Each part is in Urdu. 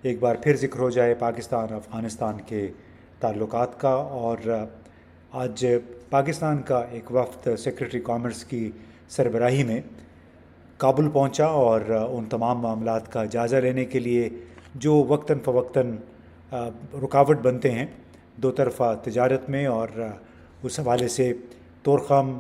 ایک بار پھر ذکر ہو جائے پاکستان افغانستان کے تعلقات کا، اور آج پاکستان کا ایک وفد سیکرٹری کامرس کی سربراہی میں کابل پہنچا، اور ان تمام معاملات کا جائزہ لینے کے لیے جو وقتاً فوقتاً رکاوٹ بنتے ہیں دو طرفہ تجارت میں، اور اس حوالے سے طورخم،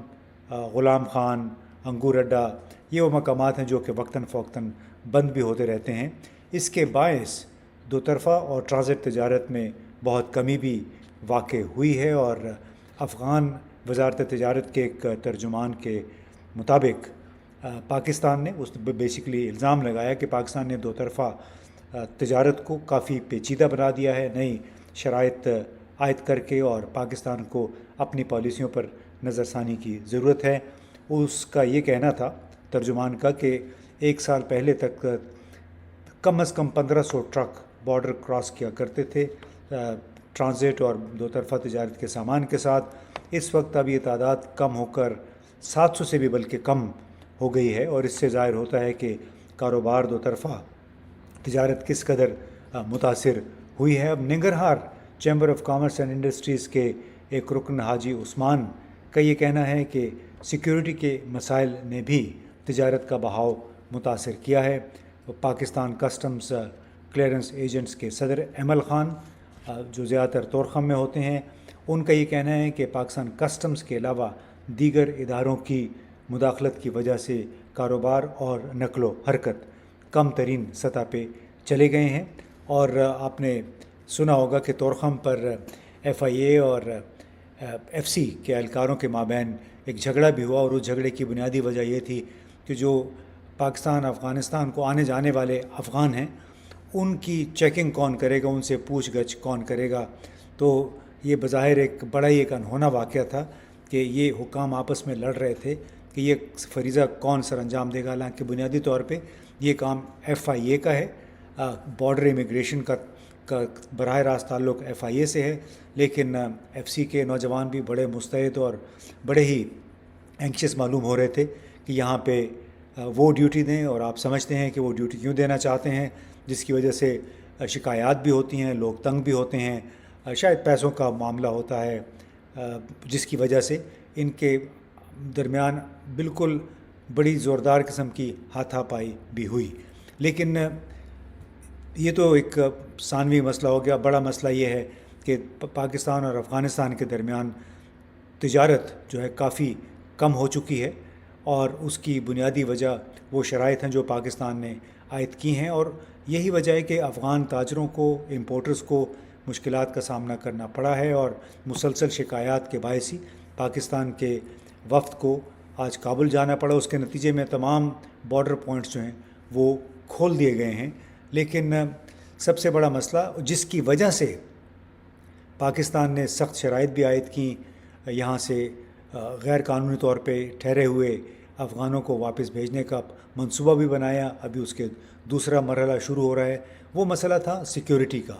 غلام خان، انگور اڈا، یہ وہ مقامات ہیں جو کہ وقتاً فوقتاً بند بھی ہوتے رہتے ہیں۔ اس کے باعث دو طرفہ اور ٹرانزٹ تجارت میں بہت کمی بھی واقع ہوئی ہے، اور افغان وزارت تجارت کے ایک ترجمان کے مطابق پاکستان نے بیسیکلی الزام لگایا کہ پاکستان نے دو طرفہ تجارت کو کافی پیچیدہ بنا دیا ہے، نئی شرائط عائد کر کے، اور پاکستان کو اپنی پالیسیوں پر نظر ثانی کی ضرورت ہے۔ اس کا یہ کہنا تھا ترجمان کا کہ ایک سال پہلے تک کم از کم 1500 ٹرک بارڈر کراس کیا کرتے تھے ٹرانزٹ اور دو طرفہ تجارت کے سامان کے ساتھ۔ اس وقت اب یہ تعداد کم ہو کر 700 سے بھی بلکہ کم ہو گئی ہے، اور اس سے ظاہر ہوتا ہے کہ کاروبار دو طرفہ تجارت کس قدر متاثر ہوئی ہے۔ اب Nangarhar chamber of commerce and industries کے ایک رکن حاجی عثمان کا یہ کہنا ہے کہ سیکیورٹی کے مسائل نے بھی تجارت کا بہاؤ متاثر کیا ہے۔ پاکستان کسٹمز کلیئرنس ایجنٹس کے صدر ایمل خان جو زیادہ تر طورخم میں ہوتے ہیں، ان کا یہ کہنا ہے کہ پاکستان کسٹمز کے علاوہ دیگر اداروں کی مداخلت کی وجہ سے کاروبار اور نقل و حرکت کم ترین سطح پہ چلے گئے ہیں۔ اور آپ نے سنا ہوگا کہ طورخم پر ایف آئی اے اور ایف سی کے اہلکاروں کے مابین ایک جھگڑا بھی ہوا، اور اس جھگڑے کی بنیادی وجہ یہ تھی کہ جو پاکستان افغانستان کو آنے جانے والے افغان ہیں ان کی چیکنگ کون کرے گا، ان سے پوچھ گچھ کون کرے گا۔ تو یہ بظاہر ایک بڑا ہی ایک انہونا واقعہ تھا کہ یہ حکام آپس میں لڑ رہے تھے کہ یہ فریضہ کون سر انجام دے گا، حالانکہ بنیادی طور پہ یہ کام ایف آئی اے کا ہے، بارڈر امیگریشن کا براہ راست تعلق ایف آئی اے سے ہے، لیکن ایف سی کے نوجوان بھی بڑے مستعد اور بڑے ہی اینکشس معلوم ہو رہے تھے کہ یہاں پہ وہ ڈیوٹی دیں، اور آپ سمجھتے ہیں کہ وہ ڈیوٹی کیوں دینا چاہتے ہیں، جس کی وجہ سے شکایات بھی ہوتی ہیں، لوگ تنگ بھی ہوتے ہیں، شاید پیسوں کا معاملہ ہوتا ہے، جس کی وجہ سے ان کے درمیان بالکل بڑی زوردار قسم کی ہاتھا پائی بھی ہوئی۔ لیکن یہ تو ایک ثانوی مسئلہ ہو گیا۔ بڑا مسئلہ یہ ہے کہ پاکستان اور افغانستان کے درمیان تجارت جو ہے کافی کم ہو چکی ہے، اور اس کی بنیادی وجہ وہ شرائط ہیں جو پاکستان نے عائد کی ہیں، اور یہی وجہ ہے کہ افغان تاجروں کو، امپورٹرز کو مشکلات کا سامنا کرنا پڑا ہے، اور مسلسل شکایات کے باعث ہی پاکستان کے وفد کو آج کابل جانا پڑا۔ اس کے نتیجے میں تمام بارڈر پوائنٹس جو ہیں وہ کھول دیے گئے ہیں۔ لیکن سب سے بڑا مسئلہ جس کی وجہ سے پاکستان نے سخت شرائط بھی عائد کی، یہاں سے غیر قانونی طور پہ ٹھہرے ہوئے افغانوں کو واپس بھیجنے کا منصوبہ بھی بنایا، ابھی اس کے دوسرا مرحلہ شروع ہو رہا ہے، وہ مسئلہ تھا سیکیورٹی کا،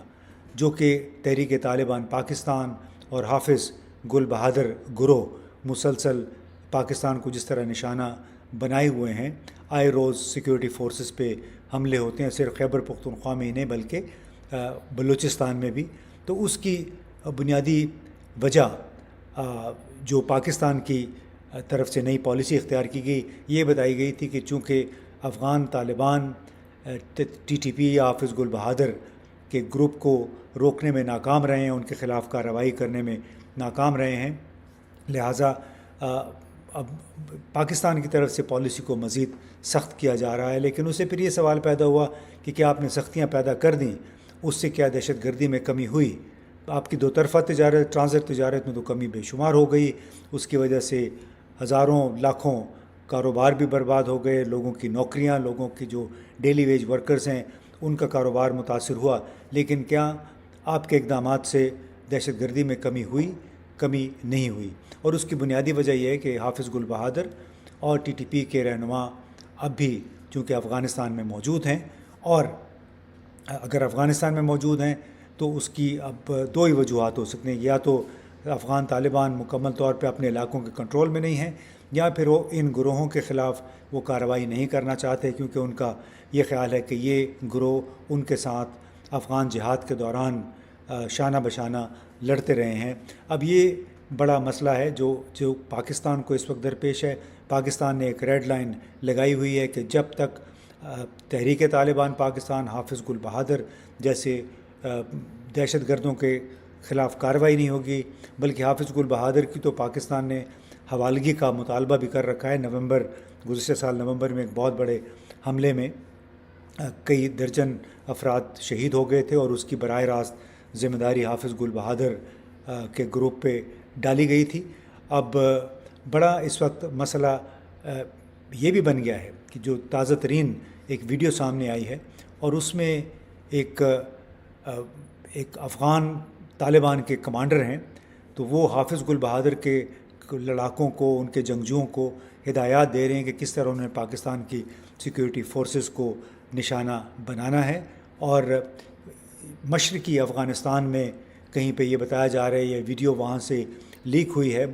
جو کہ تحریک طالبان پاکستان اور حافظ گل بہادر گروہ مسلسل پاکستان کو جس طرح نشانہ بنائے ہوئے ہیں۔ آئے روز سیکیورٹی فورسز پہ حملے ہوتے ہیں، صرف خیبر پختونخوا میں ہی نہیں بلکہ بلوچستان میں بھی۔ تو اس کی بنیادی وجہ جو پاکستان کی طرف سے نئی پالیسی اختیار کی گئی، یہ بتائی گئی تھی کہ چونکہ Afghan Taliban T T P یا حافظ گل بہادر کے گروپ کو روکنے میں ناکام رہے ہیں، ان کے خلاف کارروائی کرنے میں ناکام رہے ہیں، لہٰذا اب پاکستان کی طرف سے پالیسی کو مزید سخت کیا جا رہا ہے۔ لیکن اس سے پھر یہ سوال پیدا ہوا کہ کیا آپ نے سختیاں پیدا کر دیں، اس سے کیا دہشت گردی میں کمی ہوئی؟ آپ کی دو طرفہ تجارت، ٹرانزٹ تجارت میں تو کمی بے شمار ہو گئی، اس کی وجہ سے ہزاروں لاکھوں کاروبار بھی برباد ہو گئے، لوگوں کی نوکریاں، لوگوں کی جو ڈیلی ویج ورکرز ہیں ان کا کاروبار متاثر ہوا۔ لیکن کیا آپ کے اقدامات سے دہشت گردی میں کمی ہوئی؟ کمی نہیں ہوئی، اور اس کی بنیادی وجہ یہ ہے کہ حافظ گل بہادر اور ٹی ٹی پی کے رہنما اب بھی چونکہ افغانستان میں موجود ہیں، اور اگر افغانستان میں موجود ہیں تو اس کی اب دو ہی وجوہات ہو سکتے ہیں، یا تو افغان طالبان مکمل طور پہ اپنے علاقوں کے کنٹرول میں نہیں ہیں، یا پھر وہ ان گروہوں کے خلاف وہ کارروائی نہیں کرنا چاہتے، کیونکہ ان کا یہ خیال ہے کہ یہ گروہ ان کے ساتھ افغان جہاد کے دوران شانہ بشانہ لڑتے رہے ہیں۔ اب یہ بڑا مسئلہ ہے جو پاکستان کو اس وقت درپیش ہے۔ پاکستان نے ایک ریڈ لائن لگائی ہوئی ہے کہ جب تک تحریک طالبان پاکستان، حافظ گل بہادر جیسے دہشت گردوں کے خلاف کارروائی نہیں ہوگی، بلکہ حافظ گل بہادر کی تو پاکستان نے حوالگی کا مطالبہ بھی کر رکھا ہے۔ گزشتہ سال نومبر میں ایک بہت بڑے حملے میں کئی درجن افراد شہید ہو گئے تھے اور اس کی براہ راست ذمہ داری حافظ گل بہادر کے گروپ پہ ڈالی گئی تھی۔ اب بڑا اس وقت مسئلہ یہ بھی بن گیا ہے کہ جو تازہ ترین ایک ویڈیو سامنے آئی ہے اور اس میں ایک افغان طالبان کے کمانڈر ہیں، تو وہ حافظ گل بہادر کے لڑاکوں کو، ان کے جنگجوؤں کو ہدایات دے رہے ہیں کہ کس طرح انہوں نے پاکستان کی سیکیورٹی فورسز کو نشانہ بنانا ہے۔ اور مشرقی افغانستان میں کہیں پہ یہ بتایا جا رہا ہے، یہ ویڈیو وہاں سے لیک ہوئی ہے،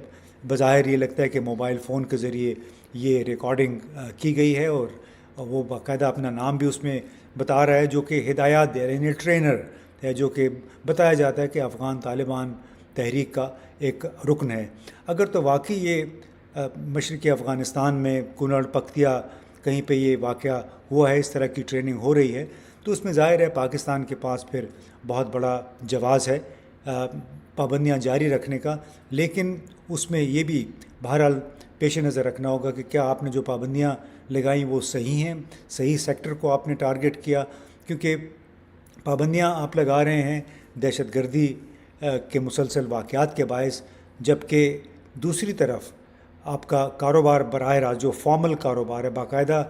بظاہر یہ لگتا ہے کہ موبائل فون کے ذریعے یہ ریکارڈنگ کی گئی ہے، اور وہ باقاعدہ اپنا نام بھی اس میں بتا رہا ہے، جو کہ ہدایات دے رہے ہیں، ٹرینر ہے، جو کہ بتایا جاتا ہے کہ افغان طالبان تحریک کا ایک رکن ہے۔ اگر تو واقعی یہ مشرقی افغانستان میں کنڑ پکتیا کہیں پہ یہ واقعہ ہوا ہے، اس طرح کی ٹریننگ ہو رہی ہے، تو اس میں ظاہر ہے پاکستان کے پاس پھر بہت بڑا جواز ہے پابندیاں جاری رکھنے کا، لیکن اس میں یہ بھی بہرحال پیش نظر رکھنا ہوگا کہ کیا آپ نے جو پابندیاں لگائیں وہ صحیح ہیں، صحیح سیکٹر کو آپ نے ٹارگٹ کیا، کیونکہ پابندیاں آپ لگا رہے ہیں دہشت گردی کے مسلسل واقعات کے باعث، جبکہ دوسری طرف آپ کا کاروبار براہ راست جو فارمل کاروبار ہے، باقاعدہ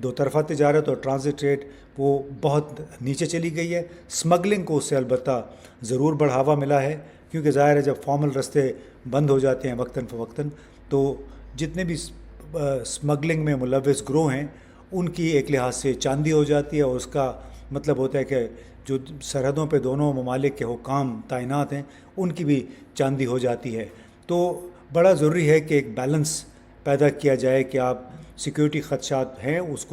دو طرفہ تجارت اور ٹرانزٹ ٹریڈ، وہ بہت نیچے چلی گئی ہے۔ سمگلنگ کو اس سے البتہ ضرور بڑھاوا ملا ہے، کیونکہ ظاہر ہے جب فارمل رستے بند ہو جاتے ہیں وقتاً فوقتاً، تو جتنے بھی سمگلنگ میں ملوث گروہ ہیں ان کی ایک لحاظ سے چاندی ہو جاتی ہے، اور اس کا مطلب ہوتا ہے کہ جو سرحدوں پہ دونوں ممالک کے حکام تعینات ہیں ان کی بھی چاندی ہو جاتی ہے۔ تو بڑا ضروری ہے کہ ایک بیلنس پیدا کیا جائے کہ آپ سیکیورٹی خدشات ہیں اس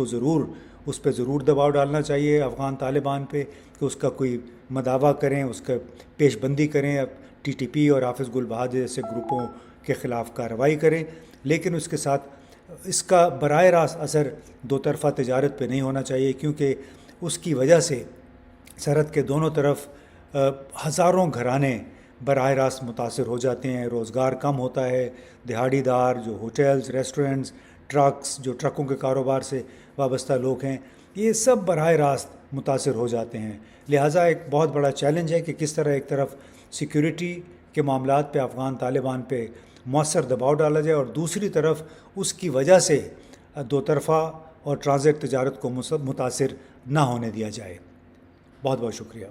پہ ضرور دباؤ ڈالنا چاہیے افغان طالبان پہ کہ اس کا کوئی مداوع کریں، اس کا پیش بندی کریں، ٹی ٹی پی اور حافظ گل بہادر جیسے گروپوں کے خلاف کارروائی کریں، لیکن اس کے ساتھ اس کا براہ راست اثر دو طرفہ تجارت پہ نہیں ہونا چاہیے، کیونکہ اس کی وجہ سے سرحد کے دونوں طرف ہزاروں گھرانے براہ راست متاثر ہو جاتے ہیں، روزگار کم ہوتا ہے، دہاڑی دار جو ہوٹلز، ریسٹورنٹس، ٹرکس، جو ٹرکوں کے کاروبار سے وابستہ لوگ ہیں، یہ سب براہ راست متاثر ہو جاتے ہیں۔ لہٰذا ایک بہت بڑا چیلنج ہے کہ کس طرح ایک طرف سیکیورٹی کے معاملات پہ افغان طالبان پہ مؤثر دباؤ ڈالا جائے اور دوسری طرف اس کی وجہ سے دو طرفہ اور ٹرانزٹ تجارت کو متاثر نہ ہونے دیا جائے۔ بہت بہت شکریہ۔